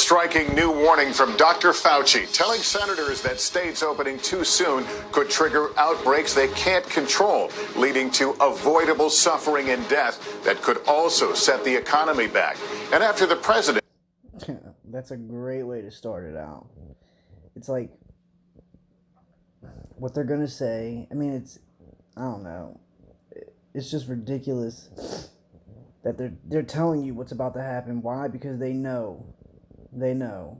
striking new warning from Dr. Fauci, telling senators that states opening too soon could trigger outbreaks they can't control, leading to avoidable suffering and death that could also set the economy back. And after the president... That's a great way to start it out. It's like, what they're going to say, I mean, I don't know. It's just ridiculous that they're telling you what's about to happen. Why? Because they know. They know.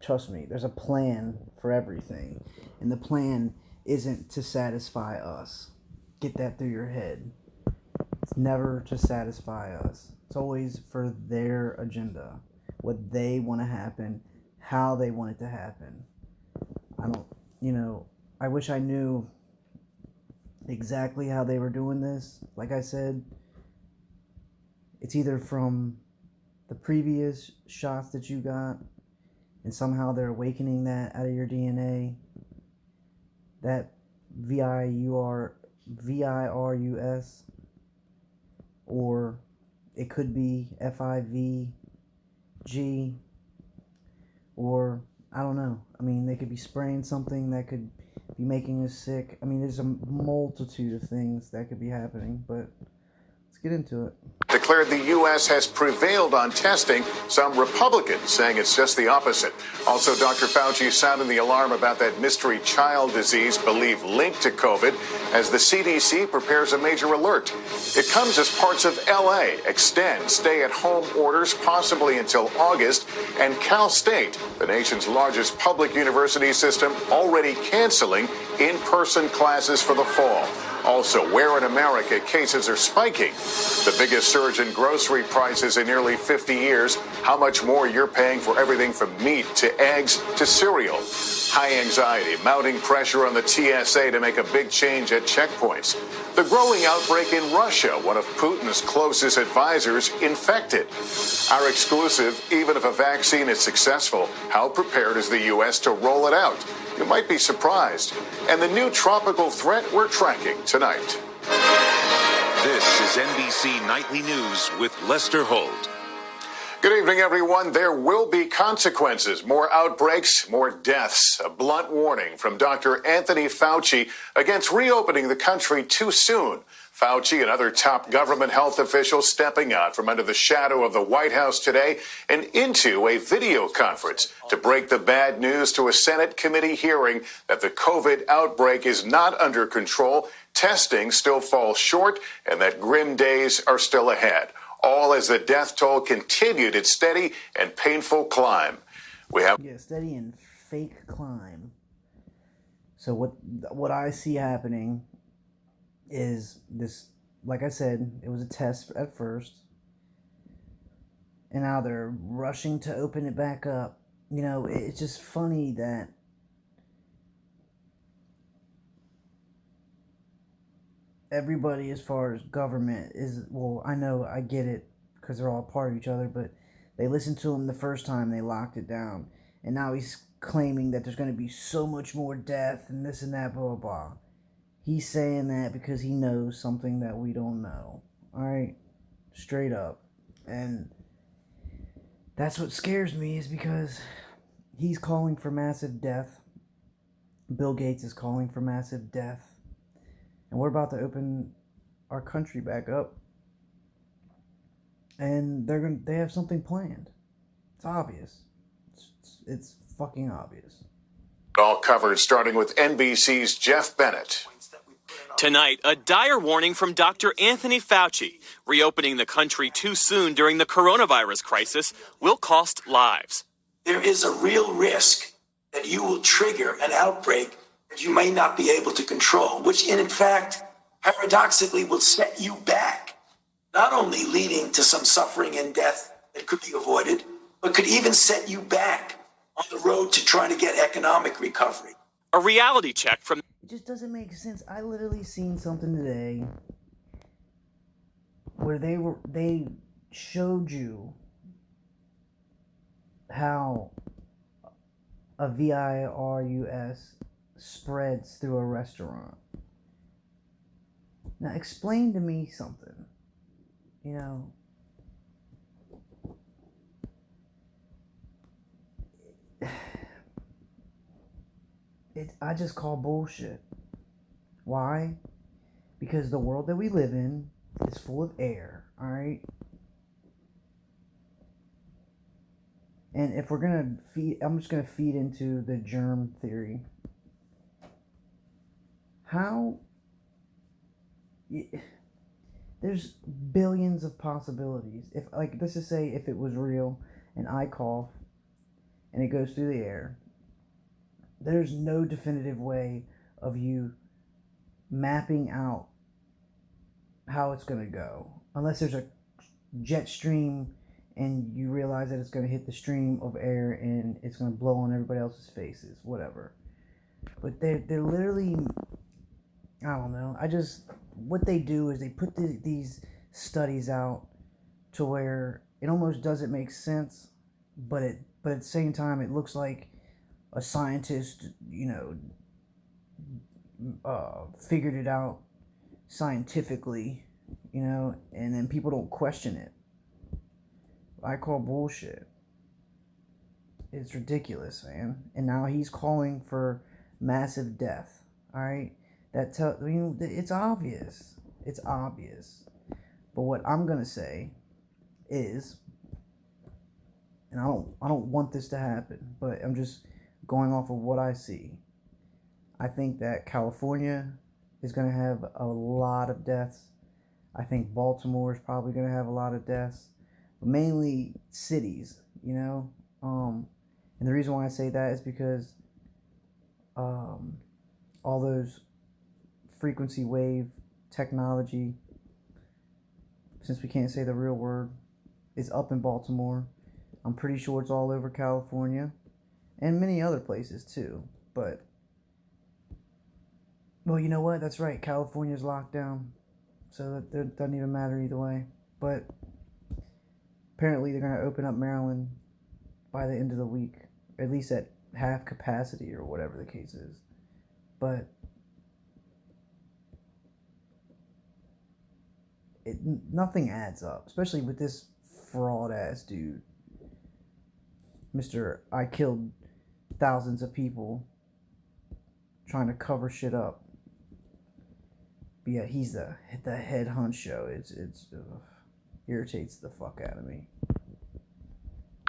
Trust me, there's a plan for everything. And the plan isn't to satisfy us. Get that through your head. It's never to satisfy us. It's always for their agenda. What they want to happen, how they want it to happen. I wish I knew exactly how they were doing this. Like I said, it's either from the previous shots that you got, and somehow they're awakening that out of your DNA. That virus, or it could be FIVG, or I don't know. I mean, they could be spraying something that could be making us sick. I mean, there's a multitude of things that could be happening, but let's get into it. Declared the U.S. has prevailed on testing, some Republicans saying it's just the opposite. Also, Dr. Fauci sounding the alarm about that mystery child disease believed linked to COVID as the CDC prepares a major alert. It comes as parts of L.A. extend stay-at-home orders possibly until August, and Cal State, the nation's largest public university system, already canceling in-person classes for the fall. Also, where in America cases are spiking, the biggest surge in grocery prices in nearly 50 years, how much more you're paying for everything from meat to eggs to cereal. High anxiety, mounting pressure on the TSA to make a big change at checkpoints. The growing outbreak in Russia, one of Putin's closest advisors, infected. Our exclusive, even if a vaccine is successful, how prepared is the U.S. to roll it out? You might be surprised. And the new tropical threat we're tracking tonight. This is NBC Nightly News with Lester Holt. Good evening, everyone. There will be consequences. More outbreaks, more deaths. A blunt warning from Dr. Anthony Fauci against reopening the country too soon. Fauci and other top government health officials stepping out from under the shadow of the White House today and into a video conference to break the bad news to a Senate committee hearing that the COVID outbreak is not under control, testing still falls short, and that grim days are still ahead. All as the death toll continued its steady and painful climb. Steady and fake climb. So what I see happening is this, like I said, it was a test at first, and now they're rushing to open it back up. It's just funny that everybody, as far as government is, well, I get it, because they're all part of each other, but they listened to him the first time, they locked it down, and now he's claiming that there's going to be so much more death, and this and that, blah, blah, blah. He's saying that because he knows something that we don't know. Alright? Straight up. And that's what scares me, is because he's calling for massive death. Bill Gates is calling for massive death. And we're about to open our country back up. And they have something planned. It's obvious. It's fucking obvious. All covered, starting with NBC's Jeff Bennett. Tonight, a dire warning from Dr. Anthony Fauci. Reopening the country too soon during the coronavirus crisis will cost lives. There is a real risk that you will trigger an outbreak that you may not be able to control, which in fact, paradoxically, will set you back, not only leading to some suffering and death that could be avoided, but could even set you back on the road to trying to get economic recovery. A reality check from... It just doesn't make sense. I literally seen something today where they showed you how a virus spreads through a restaurant. Now explain to me something. I just call bullshit. Why? Because the world that we live in is full of air, alright? And if we're going to feed, I'm just going to feed into the germ theory. How? There's billions of possibilities. If, like, let's just say if it was real and I cough and it goes through the air, there's no definitive way of you mapping out how it's going to go. Unless there's a jet stream and you realize that it's going to hit the stream of air and it's going to blow on everybody else's faces, whatever. But they're literally, I don't know. What they do is they put these studies out to where it almost doesn't make sense, but at the same time it looks like a scientist, figured it out scientifically, and then people don't question it. I call bullshit. It's ridiculous, man. And now he's calling for massive death. All right, it's obvious. It's obvious. But what I'm gonna say is, and I don't want this to happen, but I'm just going off of what I see. I think that California is gonna have a lot of deaths. I think Baltimore is probably gonna have a lot of deaths. Mainly cities, and the reason why I say that is because all those frequency wave technology, since we can't say the real word, is up in Baltimore. I'm pretty sure it's all over California and many other places too, but well, you know what, that's right, California's locked down, so that doesn't even matter either way. But apparently they're going to open up Maryland by the end of the week, at least at half capacity or whatever the case is. But nothing adds up, especially with this fraud-ass dude. Mr. I killed thousands of people trying to cover shit up. But yeah, he's the head honcho. It's irritates the fuck out of me.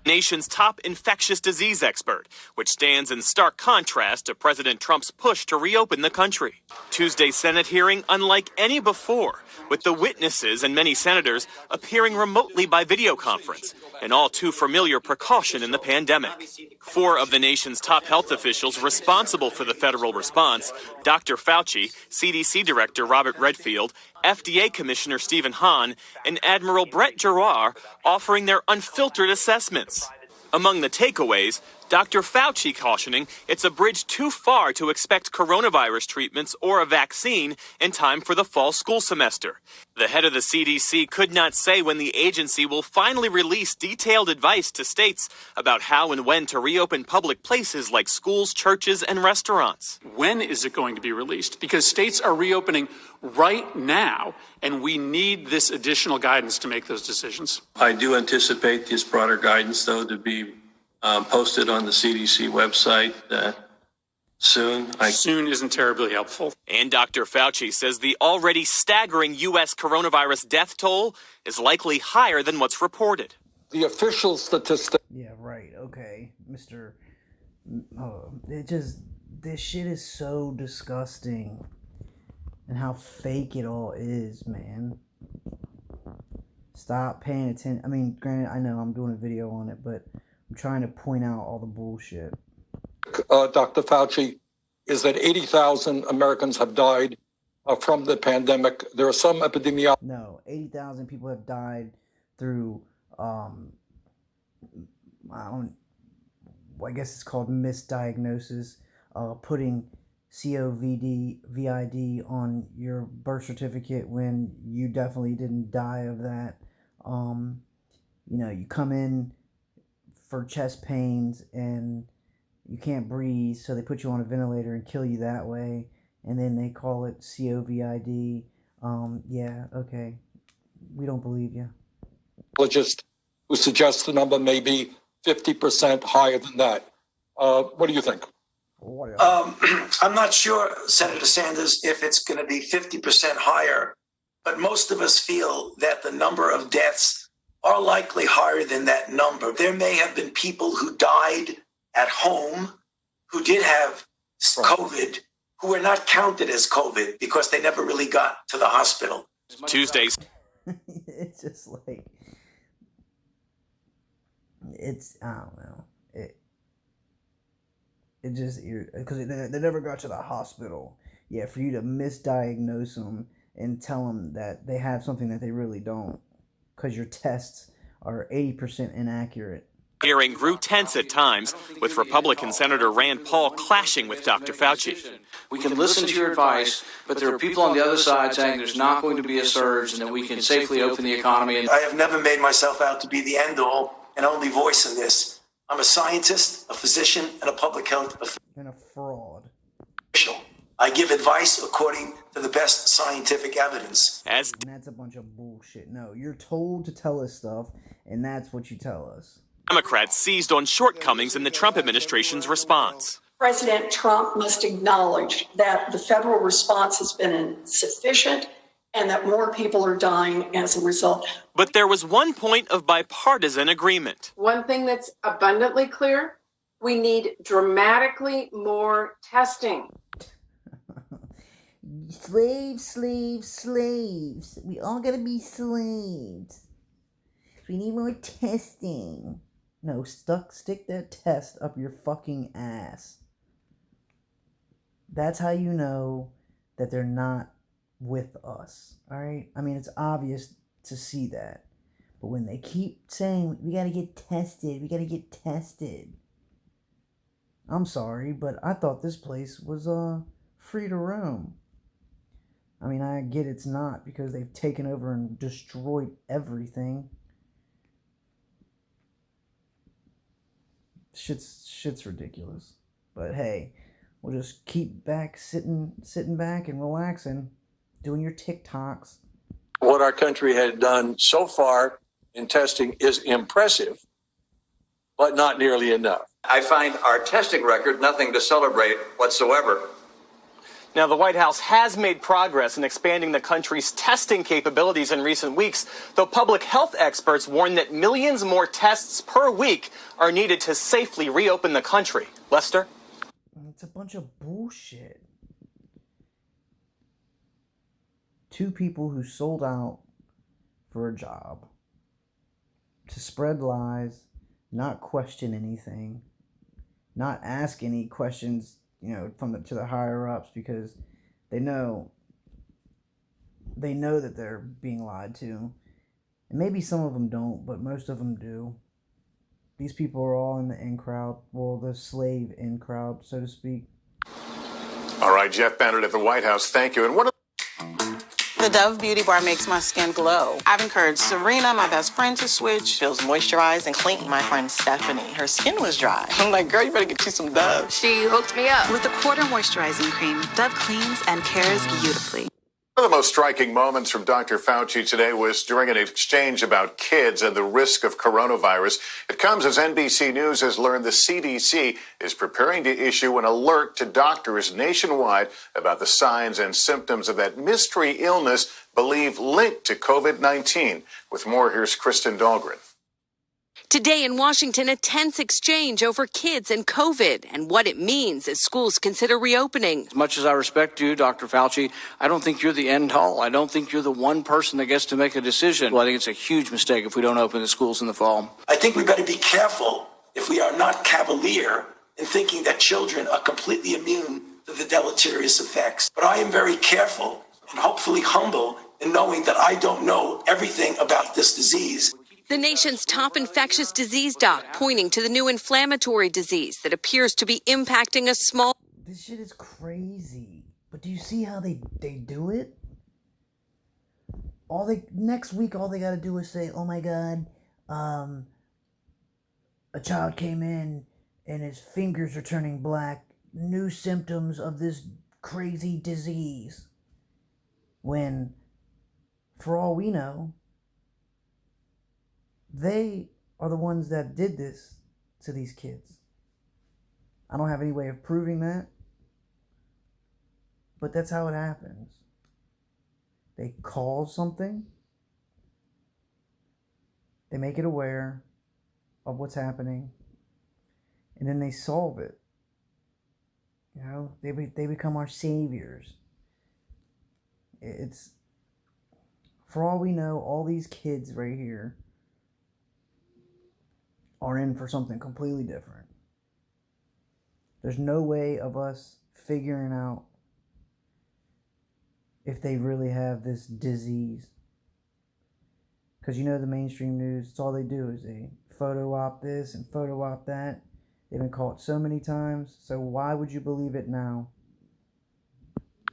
Nation's top infectious disease expert, which stands in stark contrast to President Trump's push to reopen the country. Tuesday's Senate hearing unlike any before, with the witnesses and many senators appearing remotely by video conference, an all too familiar precaution in the pandemic. 4 of the nation's top health officials responsible for the federal response, Dr. Fauci, CDC Director Robert Redfield, FDA Commissioner Stephen Hahn, and Admiral Brett Giroir, offering their unfiltered assessments. Among the takeaways, Dr. Fauci cautioning it's a bridge too far to expect coronavirus treatments or a vaccine in time for the fall school semester. The head of the CDC could not say when the agency will finally release detailed advice to states about how and when to reopen public places like schools, churches, and restaurants. When is it going to be released? Because states are reopening right now, and we need this additional guidance to make those decisions. I do anticipate this broader guidance, though, to be posted on the CDC website soon. Soon isn't terribly helpful. And Dr. Fauci says the already staggering U.S. coronavirus death toll is likely higher than what's reported. The official statistic. Yeah, right. Okay, Mr. This shit is so disgusting. And how fake it all is, man. Stop paying attention. I mean, granted, I know I'm doing a video on it, but I'm trying to point out all the bullshit. Dr. Fauci, is that 80,000 Americans have died from the pandemic. There are some epidemiologists. No, 80,000 people have died through, I guess it's called misdiagnosis, putting COVID on your birth certificate when you definitely didn't die of that. You come in for chest pains and you can't breathe, so they put you on a ventilator and kill you that way, and then they call it COVID. Yeah, okay. We don't believe you. Who suggests the number may be 50% higher than that. What do you think? I'm not sure, Senator Sanders, if it's going to be 50% higher, but most of us feel that the number of deaths are likely higher than that number. There may have been people who died at home who did have COVID, who were not counted as COVID because they never really got to the hospital. Tuesday's It's just like, it's, I don't know. It just, because they never got to the hospital. Yeah, for you to misdiagnose them and tell them that they have something that they really don't, because your tests are 80% inaccurate. hearing grew tense at times, with Republican Senator Rand Paul clashing with Dr. Fauci. We can listen to your advice, but there are people on the other side saying there's not going to be a surge and that we can safely open the economy. I have never made myself out to be the end-all and only voice in this. I'm a scientist, a physician, and a public health And a fraud. official. I give advice according to the best scientific evidence. As And that's a bunch of bullshit. No, you're told to tell us stuff, and that's what you tell us. Democrats seized on shortcomings in the Trump administration's response. President Trump must acknowledge that the federal response has been insufficient and that more people are dying as a result. But there was one point of bipartisan agreement. One thing that's abundantly clear, we need dramatically more testing. Slaves, slaves, slaves. We all gotta be slaves. We need more testing. No, stick that test up your fucking ass. That's how you know that they're not with us. Alright? I mean, it's obvious to see that. But when they keep saying, we gotta get tested. I'm sorry, but I thought this place was free to roam. I mean, I get it's not because they've taken over and destroyed everything. Shit's ridiculous. But hey, we'll just keep sitting back and relaxing, doing your TikToks. What our country had done so far in testing is impressive, but not nearly enough. I find our testing record nothing to celebrate whatsoever. Now, the White House has made progress in expanding the country's testing capabilities in recent weeks, though public health experts warn that millions more tests per week are needed to safely reopen the country. Lester? It's a bunch of bullshit. Two people who sold out for a job to spread lies, not question anything, not ask any questions, to the higher ups, because they know that they're being lied to. And maybe some of them don't, but most of them do. These people are all in the in crowd, well, the slave in crowd, so to speak. All right, Jeff Bennett at the White House, thank you. And what The Dove Beauty Bar makes my skin glow. I've encouraged Serena, my best friend, to switch. Feels moisturized and clean. My friend Stephanie, her skin was dry. I'm like, girl, you better get you some Dove. She hooked me up. With the Quarter Moisturizing Cream, Dove cleans and cares beautifully. One of the most striking moments from Dr. Fauci today was during an exchange about kids and the risk of coronavirus. It comes as NBC News has learned the CDC is preparing to issue an alert to doctors nationwide about the signs and symptoms of that mystery illness believed linked to COVID-19. With more, here's Kristen Dahlgren. Today in Washington, a tense exchange over kids and COVID and what it means as schools consider reopening. As much as I respect you, Dr. Fauci, I don't think you're the end all. I don't think you're the one person that gets to make a decision. Well, I think it's a huge mistake if we don't open the schools in the fall. I think we better be careful if we are not cavalier in thinking that children are completely immune to the deleterious effects. But I am very careful and hopefully humble in knowing that I don't know everything about this disease. The nation's top infectious disease doc pointing to the new inflammatory disease that appears to be impacting a small... This shit is crazy. But do you see how they do it? Next week, all they gotta do is say, oh my God, a child came in and his fingers are turning black. New symptoms of this crazy disease. When, for all we know, they are the ones that did this to these kids. I don't have any way of proving that, but that's how it happens. They cause something, they make it aware of what's happening, and then they solve it. You know, they become our saviors. It's, for all we know, all these kids right here are in for something completely different. There's no way of us figuring out if they really have this disease. Because you know the mainstream news, it's all they do is they photo op this and photo op that. They've been caught so many times, so why would you believe it now?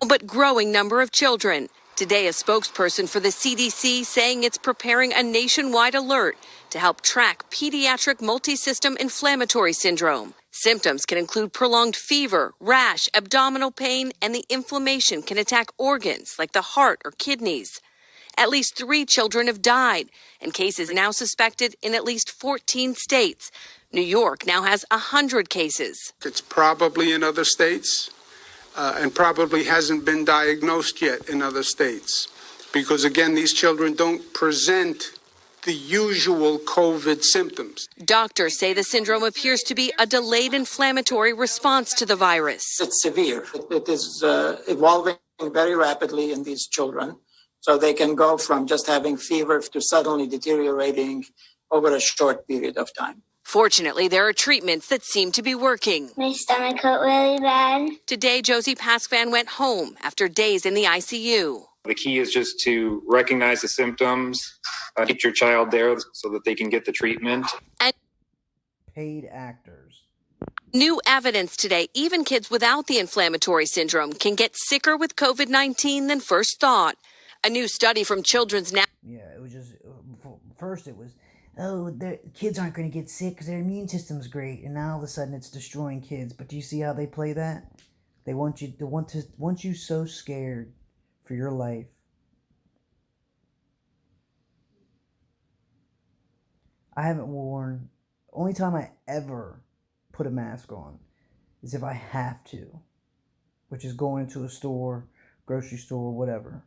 But growing number of children. Today, a spokesperson for the CDC saying it's preparing a nationwide alert to help track pediatric multisystem inflammatory syndrome. Symptoms can include prolonged fever, rash, abdominal pain, and the inflammation can attack organs like the heart or kidneys. At least 3 children have died, and cases now suspected in at least 14 states. New York now has 100 cases. It's probably in other states. And probably hasn't been diagnosed yet in other states. Because again, these children don't present the usual COVID symptoms. Doctors say the syndrome appears to be a delayed inflammatory response to the virus. It's severe. It is evolving very rapidly in these children. So they can go from just having fever to suddenly deteriorating over a short period of time. Fortunately, there are treatments that seem to be working. My stomach hurt really bad. Today, Josie Pascvan went home after days in the ICU. The key is just to recognize the symptoms, keep your child there so that they can get the treatment. And paid actors. New evidence today, even kids without the inflammatory syndrome can get sicker with COVID-19 than first thought. A new study from Children's Now. Yeah, it was just, first it was, oh, the kids aren't going to get sick because their immune system's great, and now all of a sudden it's destroying kids. But do you see how they play that? They want you so scared for your life. I haven't worn, only time I ever put a mask on is if I have to, which is going to a store, grocery store, whatever.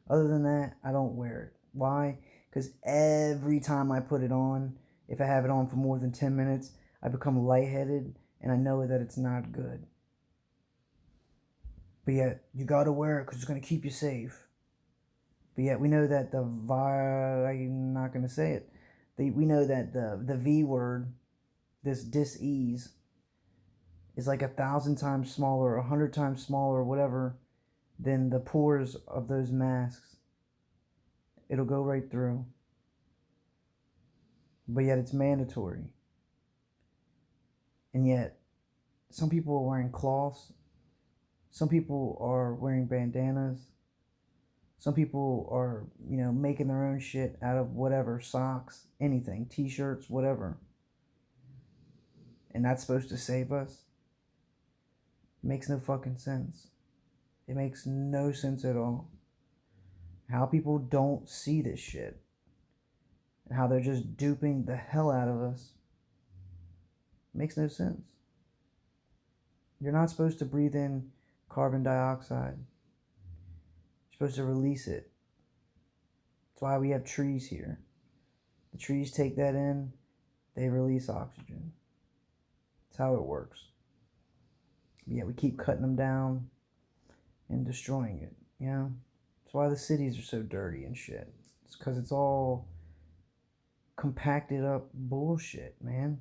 Other than that, I don't wear it. Why? Because every time I put it on, if I have it on for more than 10 minutes, I become lightheaded and I know that it's not good. But yet, you gotta wear it because it's going to keep you safe. But yet, we know that I'm not going to say it. We know that the V word, this dis-ease, is like 1,000 times smaller, 100 times smaller, whatever, than the pores of those masks. It'll go right through. But yet it's mandatory. And yet, some people are wearing cloths. Some people are wearing bandanas. Some people are, making their own shit out of whatever, socks, anything, t-shirts, whatever. And that's supposed to save us? It makes no fucking sense. It makes no sense at all. How people don't see this shit. And how they're just duping the hell out of us. It makes no sense. You're not supposed to breathe in carbon dioxide. You're supposed to release it. That's why we have trees here. The trees take that in, they release oxygen. That's how it works. Yeah, we keep cutting them down and destroying it, That's why the cities are so dirty and shit. It's because it's all compacted up bullshit, man.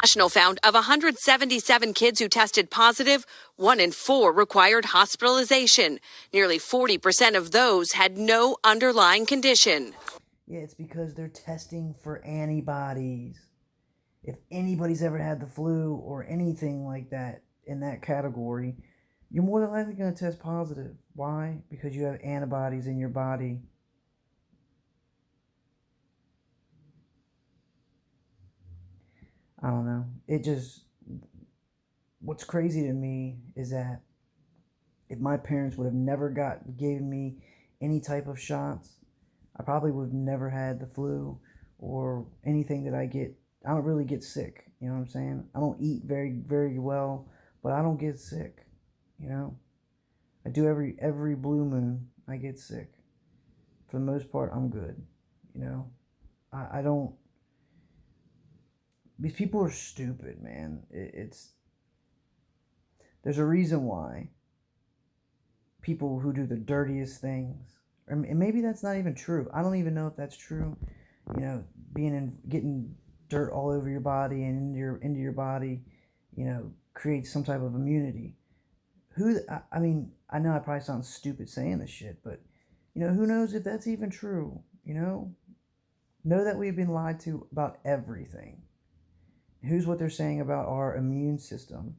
National found of 177 kids who tested positive, 1 in 4 required hospitalization. Nearly 40% of those had no underlying condition. Yeah, it's because they're testing for antibodies. If anybody's ever had the flu or anything like that in that category, you're more than likely going to test positive. Why? Because you have antibodies in your body. I don't know. What's crazy to me is that if my parents would have never given me any type of shots, I probably would have never had the flu or anything that I get I don't really get sick. You know what I'm saying? I don't eat very, very well, but I don't get sick. You know? I do every blue moon, I get sick. For the most part, I'm good. You know? I don't... These people are stupid, man. It's... There's a reason why people who do the dirtiest things, and maybe that's not even true. I don't even know if that's true. You know, getting dirt all over your body and into your body, you know, creates some type of immunity. I mean, I know I probably sound stupid saying this shit, but you know, who knows if that's even true? You know that we've been lied to about everything. Who's what they're saying about our immune system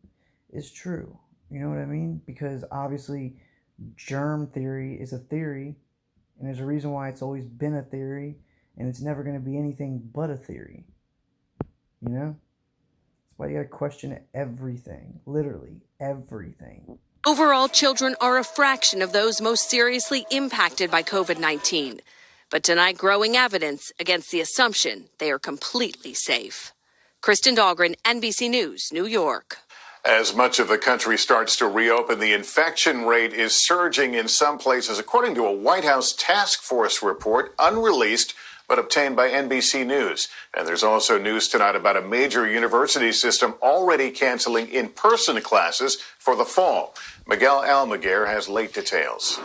is true. You know what I mean? Because obviously, germ theory is a theory, and there's a reason why it's always been a theory, and it's never going to be anything but a theory. You know? That's why you got to question everything. Literally, everything. Overall, children are a fraction of those most seriously impacted by COVID-19. But tonight, growing evidence against the assumption they are completely safe. Kristen Dahlgren, NBC News, New York. As much of the country starts to reopen, the infection rate is surging in some places, according to a White House task force report, unreleased but obtained by NBC News. And there's also news tonight about a major university system already canceling in-person classes for the fall. Miguel Almaguer has late details.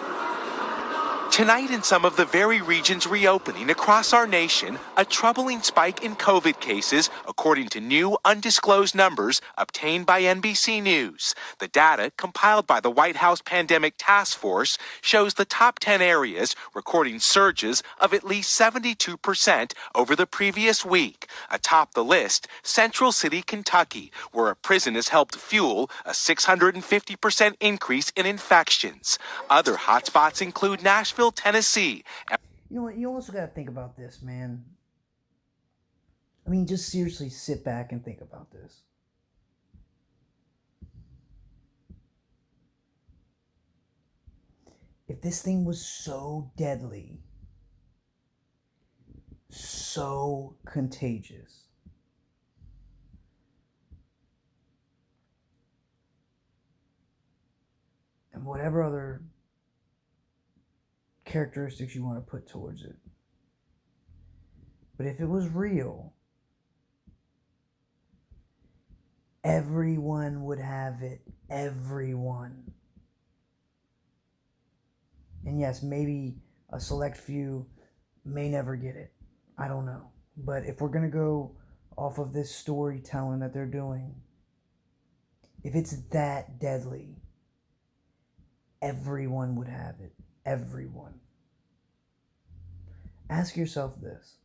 Tonight, in some of the very regions reopening across our nation, a troubling spike in COVID cases, according to new undisclosed numbers obtained by NBC News. The data, compiled by the White House Pandemic Task Force, shows the top 10 areas recording surges of at least 72% over the previous week. Atop the list, Central City, Kentucky, where a prison has helped fuel a 650% increase in infections. Other hotspots include Nashville, Tennessee. You know what? You also got to think about this, man. I mean, just seriously sit back and think about this. If this thing was so deadly, so contagious, and whatever other characteristics you want to put towards it. But if it was real, everyone would have it. Everyone. And yes, maybe a select few may never get it. I don't know. But if we're going to go off of this storytelling that they're doing, if it's that deadly, everyone would have it. Everyone. Ask yourself this.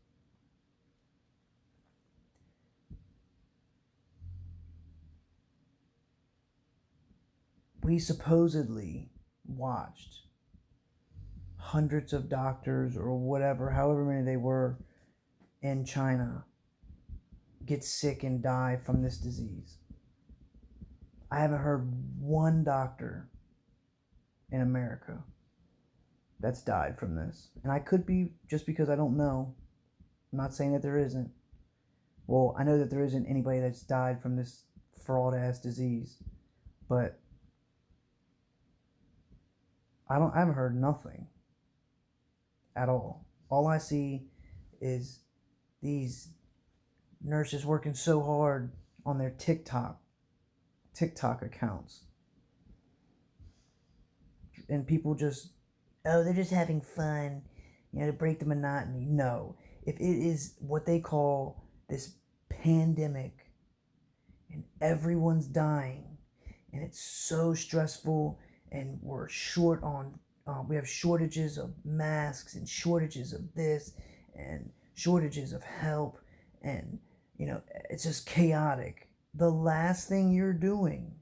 We supposedly watched hundreds of doctors or whatever, however many they were in China, get sick and die from this disease. I haven't heard one doctor in America that's died from this. And I could be just because I don't know. I'm not saying that there isn't. Well, I know that there isn't anybody that's died from this fraud-ass disease. But I haven't heard nothing at all. All I see is these nurses working so hard on their TikTok accounts. And people just, oh, they're just having fun, to break the monotony. No. If it is what they call this pandemic and everyone's dying and it's so stressful and we're short on, we have shortages of masks and shortages of this and shortages of help and, it's just chaotic. The last thing you're doing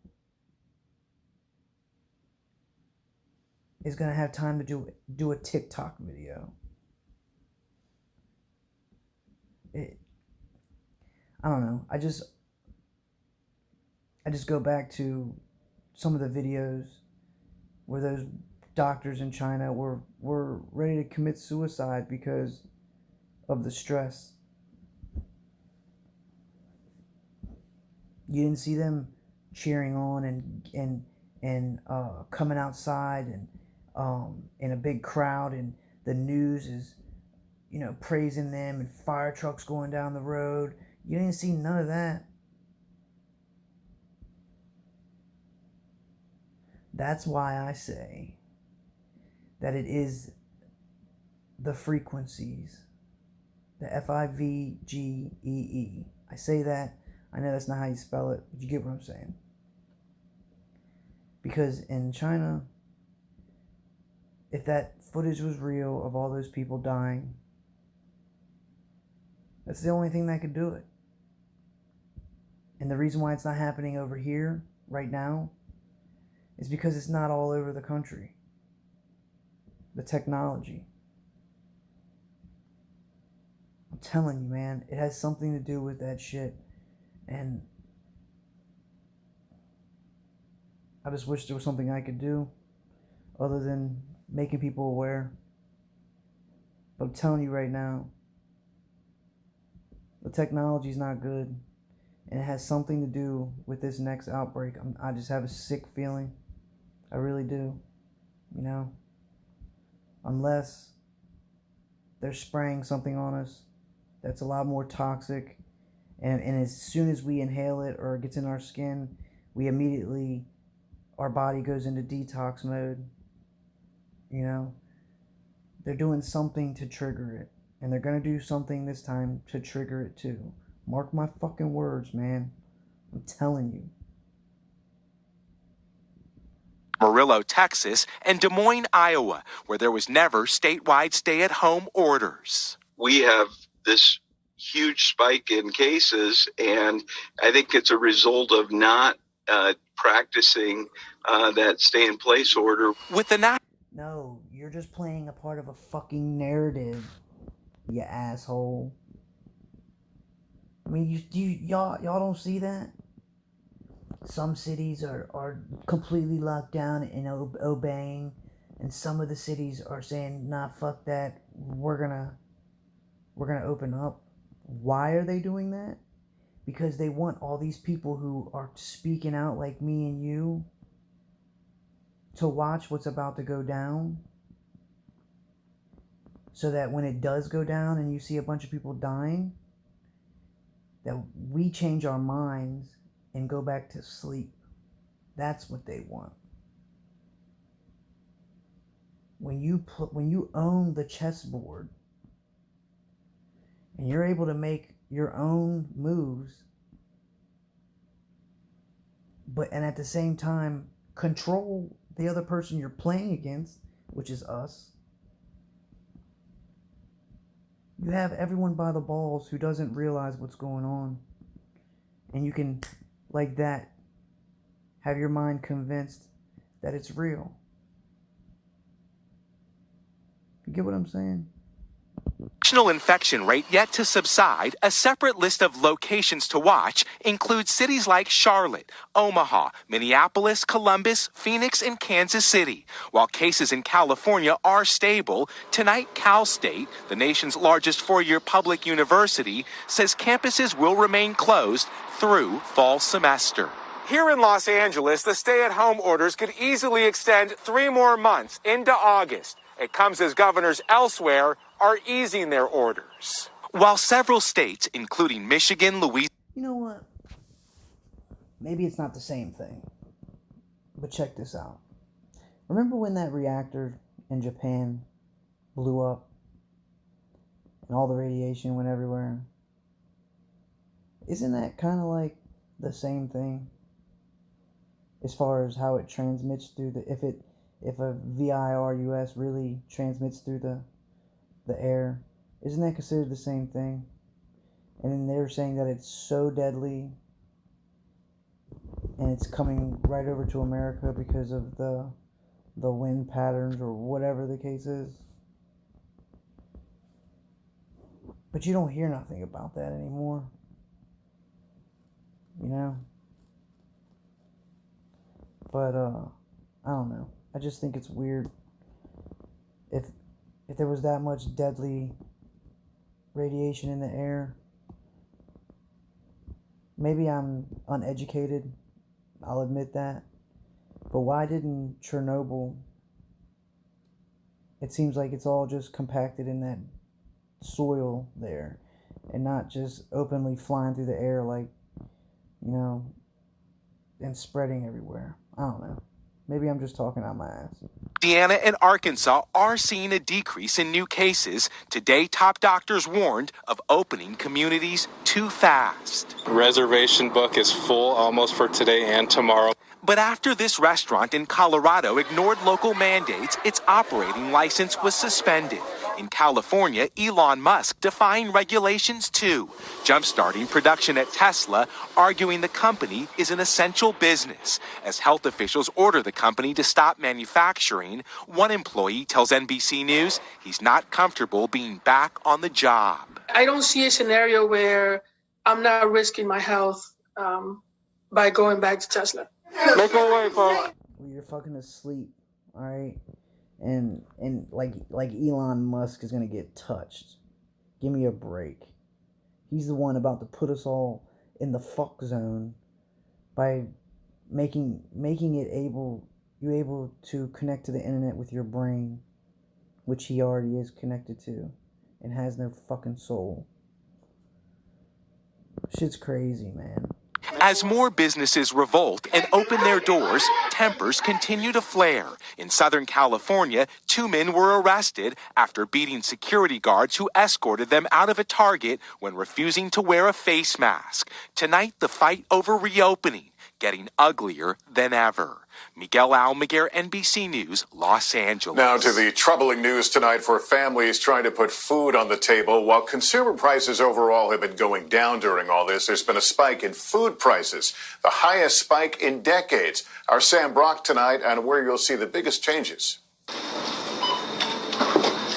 is going to have time to do a TikTok video. I don't know. I just go back to some of the videos where those doctors in China were ready to commit suicide because of the stress. You didn't see them cheering on and coming outside and in a big crowd, and the news is, you know, praising them and fire trucks going down the road. You didn't see none of that. That's why I say that it is the frequencies, the FIVGEE. I say that. I know that's not how you spell it, but you get what I'm saying. Because in China, if that footage was real of all those people dying, that's the only thing that could do it. And the reason why it's not happening over here right now is because it's not all over the country. The technology. I'm telling you, man, it has something to do with that shit. And I just wish there was something I could do other than making people aware. But I'm telling you right now, the technology's not good. And it has something to do with this next outbreak. I just have a sick feeling. I really do. You know? Unless they're spraying something on us that's a lot more toxic. And as soon as we inhale it or it gets in our skin, we immediately, our body goes into detox mode. You know? They're doing something to trigger it. And they're going to do something this time to trigger it too. Mark my fucking words, man. I'm telling you. Amarillo, Texas, and Des Moines, Iowa, where there was never statewide stay-at-home orders. We have this huge spike in cases, and I think it's a result of not practicing that stay-in-place order. With the No, you're just playing a part of a fucking narrative, you asshole. I mean, y'all don't see that? Some cities are completely locked down and obeying, and some of the cities are saying, nah, fuck that, we're gonna open up. Why are they doing that? Because they want all these people who are speaking out like me and you to watch what's about to go down, so that when it does go down and you see a bunch of people dying, that we change our minds and go back to sleep. That's what they want. When you own the chessboard and you're able to make your own moves, and at the same time control the other person you're playing against, which is us. You have everyone by the balls who doesn't realize what's going on. And you can, like that, have your mind convinced that it's real. You get what I'm saying? National infection rate yet to subside. A separate list of locations to watch includes cities like Charlotte, Omaha, Minneapolis, Columbus, Phoenix, and Kansas City. While cases in California are stable, tonight Cal State, the nation's largest four-year public university, says campuses will remain closed through fall semester. Here in Los Angeles, the stay-at-home orders could easily extend 3 more months into August. It comes as governors elsewhere are easing their orders. While several states, including Michigan, Louisiana... You know what? Maybe it's not the same thing. But check this out. Remember when that reactor in Japan blew up and all the radiation went everywhere? Isn't that kind of like the same thing? As far as how it transmits through if a VIRUS really transmits through the air, isn't that considered the same thing? And then they're saying that it's so deadly and it's coming right over to America because of the wind patterns or whatever the case is. But you don't hear nothing about that anymore. You know? But I don't know. I just think it's weird. If there was that much deadly radiation in the air, Maybe I'm uneducated, I'll admit that. But why didn't Chernobyl... It seems like it's all just compacted in that soil there and not just openly flying through the air like, you know, and spreading everywhere. I don't know. Maybe I'm just talking out my ass. Indiana and Arkansas are seeing a decrease in new cases. Today, top doctors warned of opening communities too fast. Reservation book is full almost for today and tomorrow. But after this restaurant in Colorado ignored local mandates, its operating license was suspended. In California, Elon Musk defying regulations too, jump-starting production at Tesla, arguing the company is an essential business. As health officials order the company to stop manufacturing, one employee tells NBC News he's not comfortable being back on the job. I don't see a scenario where I'm not risking my health by going back to Tesla. Make my way, Paul. You're fucking asleep, all right? And like Elon Musk is gonna get touched. Give me a break. He's the one about to put us all in the fuck zone by making it you able to connect to the internet with your brain, which he already is connected to, and has no fucking soul. Shit's crazy, man. As more businesses revolt and open their doors, tempers continue to flare. In Southern California, 2 men were arrested after beating security guards who escorted them out of a Target when refusing to wear a face mask. Tonight, the fight over reopening getting uglier than ever. Miguel Almaguer, NBC News, Los Angeles. Now to the troubling news tonight for families trying to put food on the table. While consumer prices overall have been going down during all this, there's been a spike in food prices, the highest spike in decades. Our Sam Brock tonight on where you'll see the biggest changes.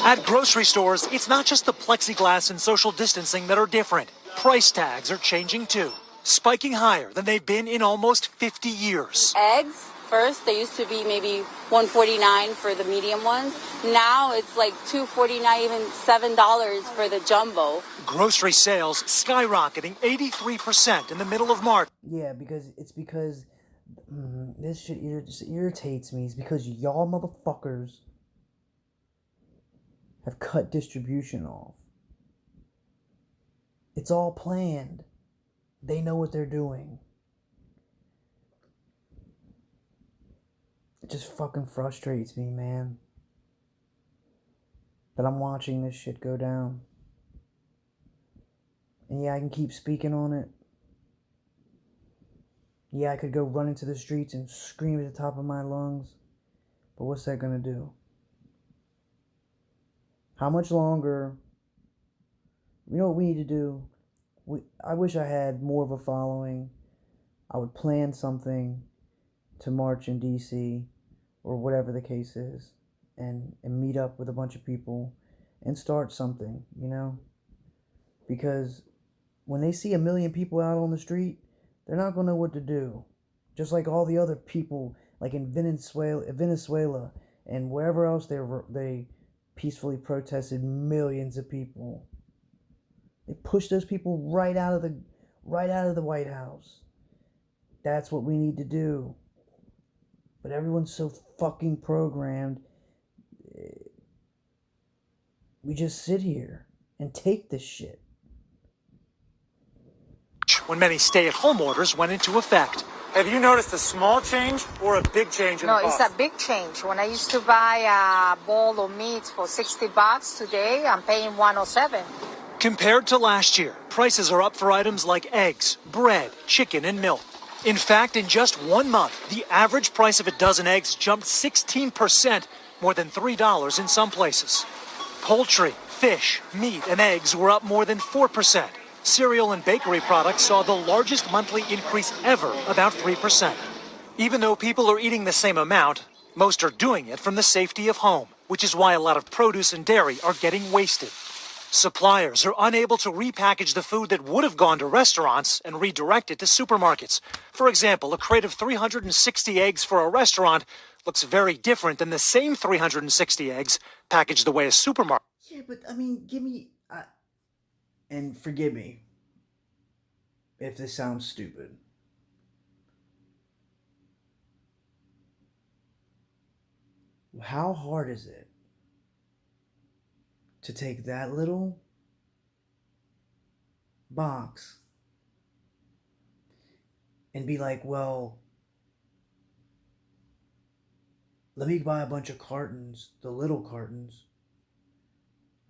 At grocery stores, it's not just the plexiglass and social distancing that are different. Price tags are changing too, spiking higher than they've been in almost 50 years. Eggs, first, they used to be maybe $1.49 for the medium ones. Now it's like $2.49, even $7 for the jumbo. Grocery sales skyrocketing 83% in the middle of March. Yeah, because this shit just irritates me. It's because y'all motherfuckers have cut distribution off. It's all planned. They know what they're doing. It just fucking frustrates me, man. That I'm watching this shit go down. And yeah, I can keep speaking on it. Yeah, I could go run into the streets and scream at the top of my lungs. But what's that gonna do? How much longer? You know what we need to do? I wish I had more of a following. I would plan something to march in DC or whatever the case is and meet up with a bunch of people and start something, you know? Because when they see 1 million people out on the street, they're not going to know what to do. Just like all the other people, like in Venezuela and wherever else they peacefully protested, millions of people. They pushed those people right out of the White House. That's what we need to do. But everyone's so fucking programmed. We just sit here and take this shit. When many stay-at-home orders went into effect. Have you noticed a small change or a big change in the cost? No, it's a big change. When I used to buy a bowl of meat for $60, today I'm paying $107. Compared to last year, prices are up for items like eggs, bread, chicken, and milk. In fact, in just 1 month, the average price of a dozen eggs jumped 16%, more than $3 in some places. Poultry, fish, meat, and eggs were up more than 4%. Cereal and bakery products saw the largest monthly increase ever, about 3%. Even though people are eating the same amount, most are doing it from the safety of home, which is why a lot of produce and dairy are getting wasted. Suppliers are unable to repackage the food that would have gone to restaurants and redirect it to supermarkets. For example, a crate of 360 eggs for a restaurant looks very different than the same 360 eggs packaged the way a supermarket. Yeah, but I mean, give me... and forgive me. if this sounds stupid. How hard is it to take that little box and be like, well, let me buy a bunch of cartons, the little cartons.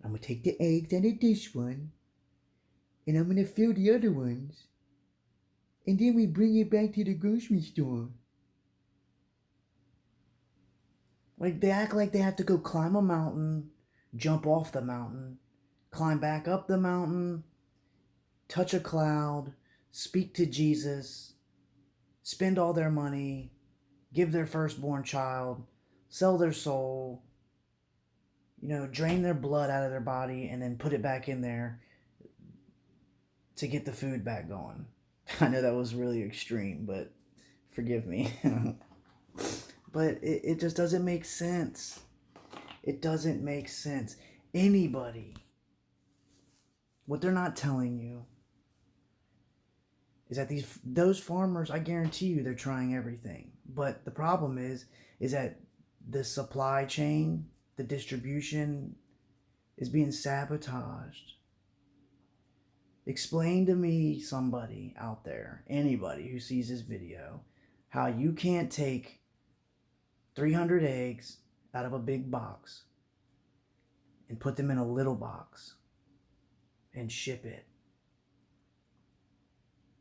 I'm going to take the eggs out of this one, and I'm going to fill the other ones, and then we bring it back to the grocery store. Like, they act like they have to go climb a mountain, jump off the mountain, climb back up the mountain, touch a cloud, speak to Jesus, spend all their money, give their firstborn child, sell their soul, drain their blood out of their body and then put it back in there to get the food back going. I know that was really extreme, but forgive me. But it just doesn't make sense. It doesn't make sense. Anybody, what they're not telling you is that those farmers, I guarantee you, they're trying everything. But the problem is that the supply chain, the distribution is being sabotaged. Explain to me, somebody out there, anybody who sees this video, how you can't take 300 eggs out of a big box and put them in a little box and ship it.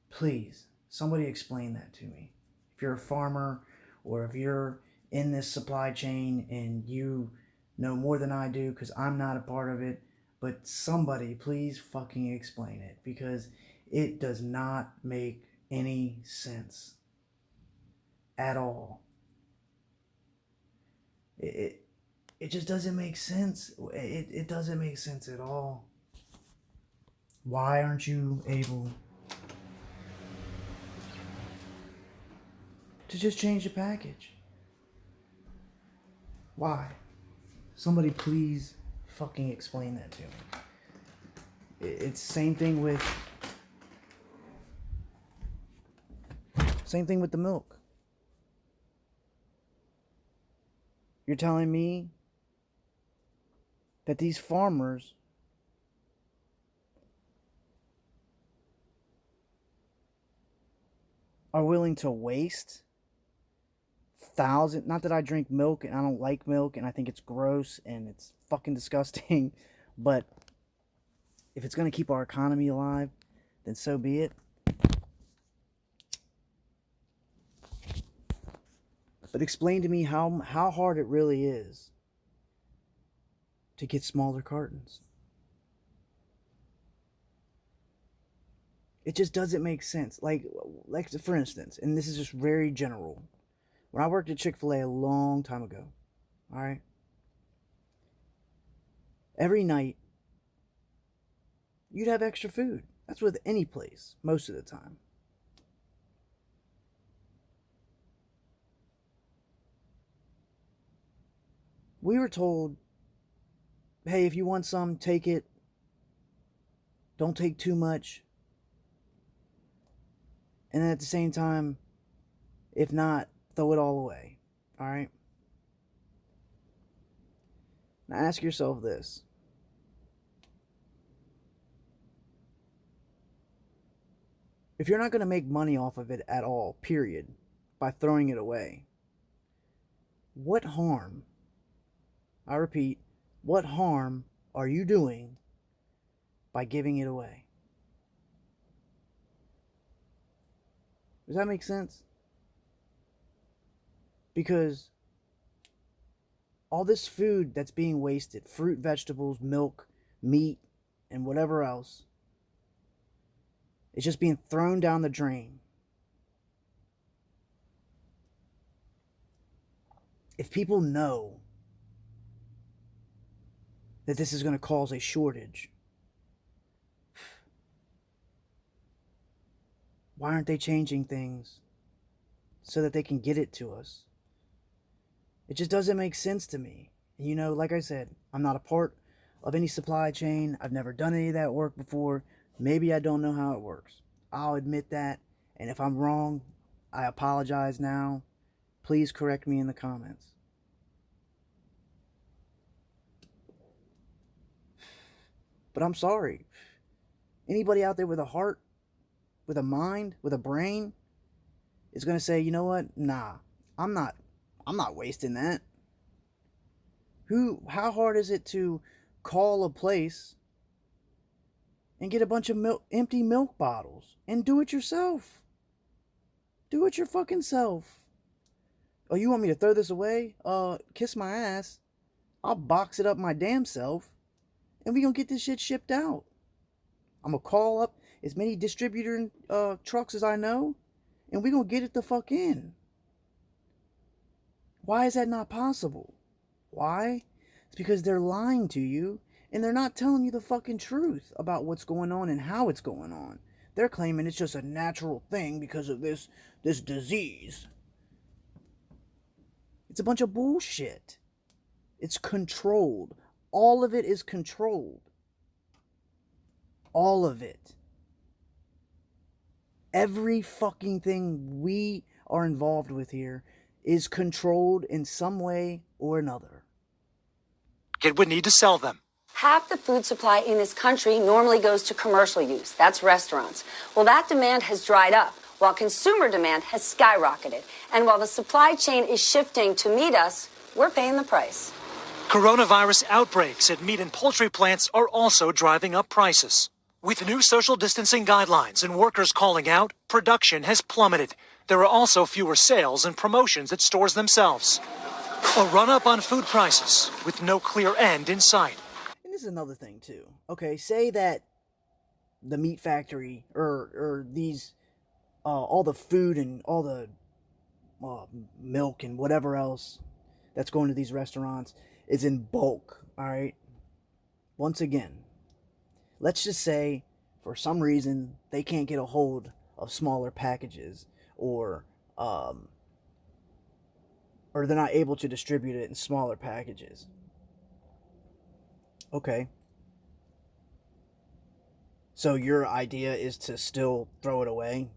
Please, somebody explain that to me. If you're a farmer or if you're in this supply chain and you know more than I do, because I'm not a part of it, but somebody please fucking explain it, because it does not make any sense at all. It just doesn't make sense. It doesn't make sense at all. Why aren't you able to just change the package? Why? Somebody please fucking explain that to me. It's same thing with the milk. You're telling me that these farmers are willing to waste not that I drink milk and I don't like milk and I think it's gross and it's fucking disgusting, but if it's going to keep our economy alive, then so be it. But explain to me how hard it really is to get smaller cartons. It just doesn't make sense. Like for instance, and this is just very general. When I worked at Chick-fil-A a long time ago, all right? Every night, you'd have extra food. That's with any place, most of the time. We were told, hey, if you want some, take it. Don't take too much. And then at the same time, if not, throw it all away. All right? Now ask yourself this. If you're not going to make money off of it at all, period, by throwing it away, what harm, I repeat, what harm are you doing by giving it away? Does that make sense? Because all this food that's being wasted, fruit, vegetables, milk, meat, and whatever else, it's just being thrown down the drain. If people know that this is going to cause a shortage, why aren't they changing things so that they can get it to us? It just doesn't make sense to me. And like I said, I'm not a part of any supply chain. I've never done any of that work before. Maybe I don't know how it works. I'll admit that. And if I'm wrong, I apologize now. Please correct me in the comments. But I'm sorry. Anybody out there with a heart, with a mind, with a brain is going to say, you know what? Nah, I'm not wasting that. How hard is it to call a place and get a bunch of empty milk bottles and do it yourself? Do it your fucking self. Oh, you want me to throw this away? Kiss my ass. I'll box it up my damn self and we gonna get this shit shipped out. I'm gonna call up as many distributor trucks as I know and we gonna get it the fuck in. Why is that not possible? Why? It's because they're lying to you and they're not telling you the fucking truth about what's going on and how it's going on. They're claiming it's just a natural thing because of this disease. It's a bunch of bullshit. It's controlled. All of it is controlled. All of it. Every fucking thing we are involved with here is controlled in some way or another. It would need to sell them. Half the food supply in this country normally goes to commercial use. That's restaurants. Well, that demand has dried up, while consumer demand has skyrocketed. And while the supply chain is shifting to meet us, we're paying the price. Coronavirus outbreaks at meat and poultry plants are also driving up prices. With new social distancing guidelines and workers calling out, production has plummeted. There are also fewer sales and promotions at stores themselves. A run-up on food prices with no clear end in sight. And this is another thing too. Okay, say that the meat factory or these all the food and all the milk and whatever else that's going to these restaurants is in bulk, all right? Once again, let's just say for some reason they can't get a hold of smaller packages or they're not able to distribute it in smaller packages. Okay. So your idea is to still throw it away?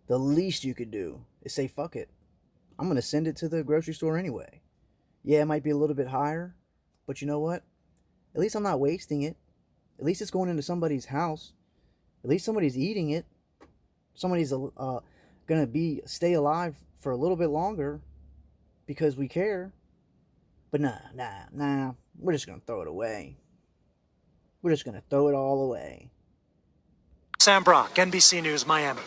The least you could do is say, fuck it. I'm going to send it to the grocery store anyway. Yeah, it might be a little bit higher, but you know what? At least I'm not wasting it. At least it's going into somebody's house. At least somebody's eating it. Somebody's going to stay alive for a little bit longer because we care. But nah. We're just going to throw it away. We're just going to throw it all away. Sam Brock, NBC News, Miami.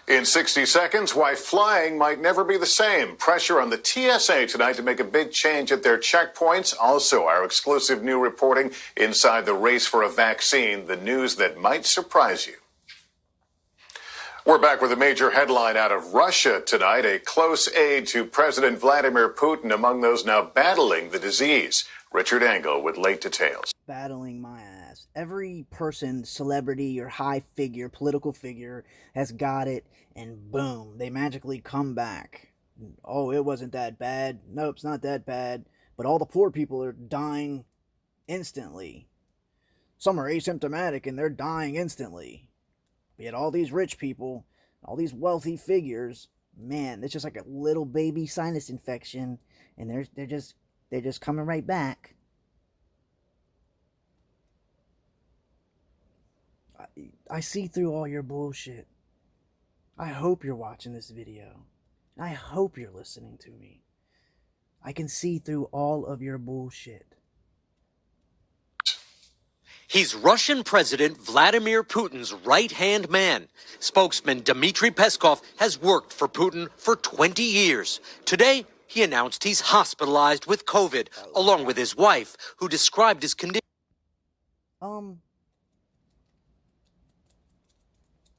In 60 seconds, why flying might never be the same. Pressure on the TSA tonight to make a big change at their checkpoints. Also, our exclusive new reporting inside the race for a vaccine, the news that might surprise you. We're back with a major headline out of Russia tonight. A close aide to President Vladimir Putin among those now battling the disease. Richard Engel with late details. Battling my ass. Every person, celebrity or high figure, political figure has got it, and boom, they magically come back. Oh, it wasn't that bad. Nope, it's not that bad. But all the poor people are dying instantly. Some are asymptomatic and they're dying instantly. Yet all these rich people, all these wealthy figures, man, it's just like a little baby sinus infection, and they're just coming right back. I see through all your bullshit. I hope you're watching this video. I hope you're listening to me. I can see through all of your bullshit. He's Russian President Vladimir Putin's right-hand man. Spokesman Dmitry Peskov has worked for Putin for 20 years. Today, he announced he's hospitalized with COVID, along with his wife, who described his condition.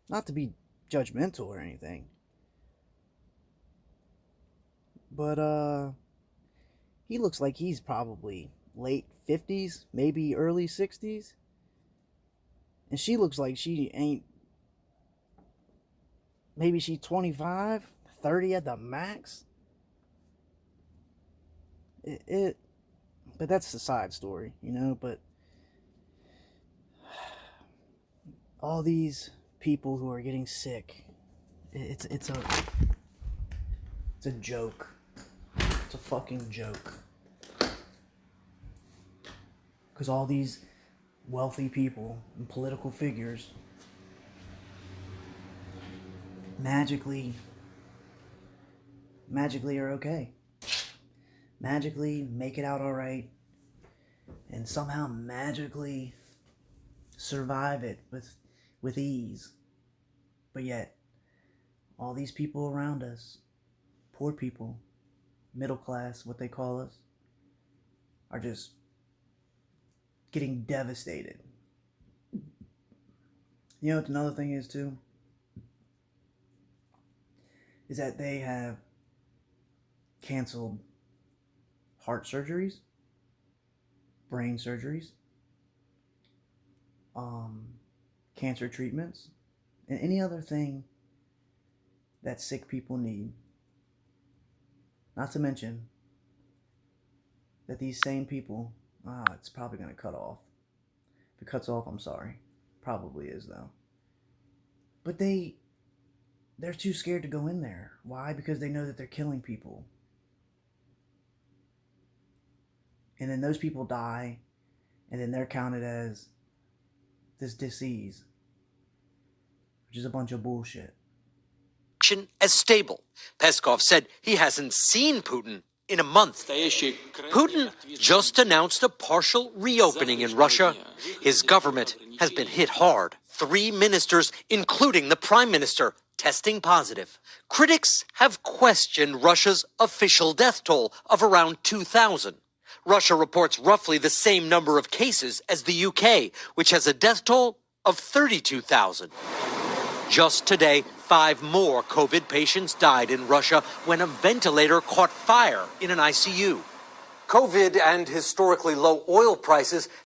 Not to be judgmental or anything, but he looks like he's probably late 50s, maybe early 60s. And she looks like she ain't, maybe she's 25, 30 at the max. But that's the side story, you know, but all these people who are getting sick, it's a joke. It's a fucking joke. Because all these wealthy people and political figures magically are okay. Magically make it out alright. And somehow magically survive it with ease. But yet, all these people around us, poor people, middle class, what they call us, are just getting devastated. You know what another thing is too? Is that they have canceled heart surgeries, brain surgeries, cancer treatments, and any other thing that sick people need. Not to mention that these same people, it's probably going to cut off. If it cuts off, I'm sorry. Probably is though. But they're too scared to go in there. Why? Because they know that they're killing people. And then those people die, and then they're counted as this disease, which is a bunch of bullshit. As stable. Peskov said he hasn't seen Putin in a month. Putin just announced a partial reopening in Russia. His government has been hit hard. 3 ministers, including the prime minister, testing positive. Critics have questioned Russia's official death toll of around 2,000. Russia reports roughly the same number of cases as the UK, which has a death toll of 32,000. Just today, 5 more COVID patients died in Russia when a ventilator caught fire in an ICU. COVID and historically low oil prices